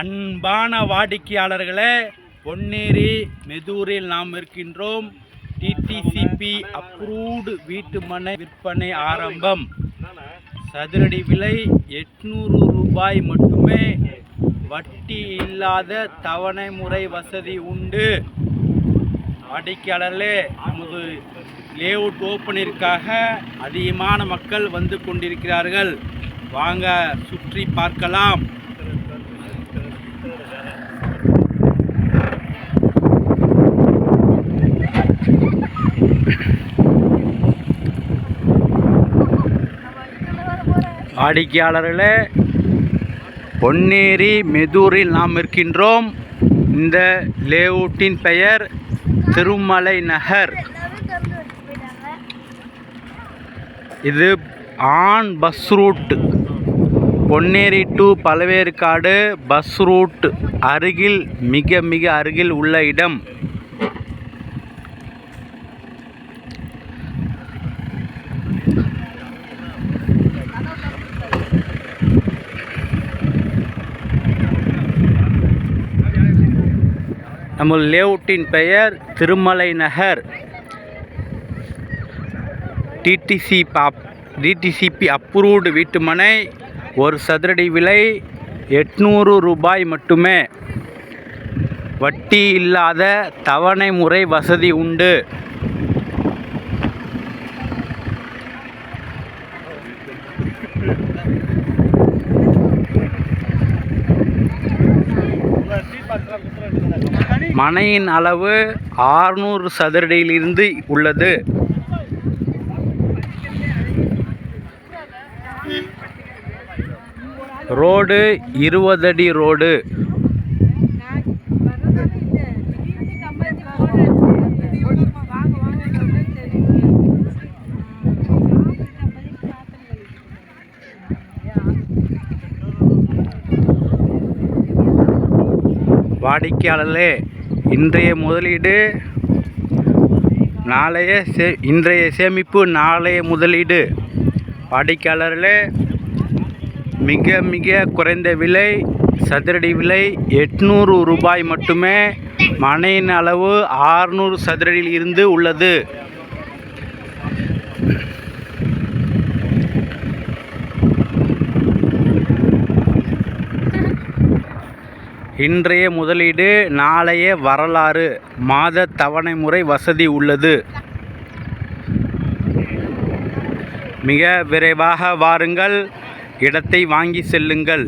அன்பான வாடிக்கையாளர்களே, பொன்னேரி மெதூரில் நாம் இருக்கின்றோம். டிடிசிபி அப்ரூவ்டு வீட்டு மனை விற்பனை ஆரம்பம். சதுரடி விலை 800 ரூபாய் மட்டுமே. வட்டி இல்லாத தவணை முறை வசதி உண்டு. வாடிக்கையாளர்களே, நமது லேஅவுட் ஓப்பனிற்காக அதிகமான மக்கள் வந்து கொண்டிருக்கிறார்கள். வாங்க சுற்றி பார்க்கலாம். வாடிக்கையாளர்களே, பொன்னேரி மெதூரில் நாம் இருக்கின்றோம். இந்த லேஅவுட்டின் பெயர் திருமலை நகர். இது on bus route. Ponneri to Pazhaverkadu bus route அருகில், மிக மிக அருகில் உள்ள இடம். நம்ம லேஅவுட்டின் பெயர் திருமலை நகர். டிடிசிபி அப்ரூவ்டு வீட்டுமனை. ஒரு சதுரடி விலை 800 ரூபாய் மட்டுமே. வட்டி இல்லாத தவணை முறை வசதி உண்டு. மனையின் அளவு 600 சதுரடியிலிருந்து உள்ளது. ரோடு 20 அடி ரோடு. வாடிக்கையாளர்களே, இன்றைய முதலீடு இன்றைய சேமிப்பு நாளைய முதலீடு. வாடிக்கையாளர்களே, மிக மிக குறைந்த விலை. சதுரடி விலை 800 ரூபாய் மட்டுமே. மனையின் அளவு 600 சதுரடியில் இருந்து உள்ளது. இன்றைய முதலீடு நாளைய வரலாறு. மாத தவணை முறை வசதி உள்ளது. மிக விரைவாக வாருங்கள், இடத்தை வாங்கி செல்லுங்கள்.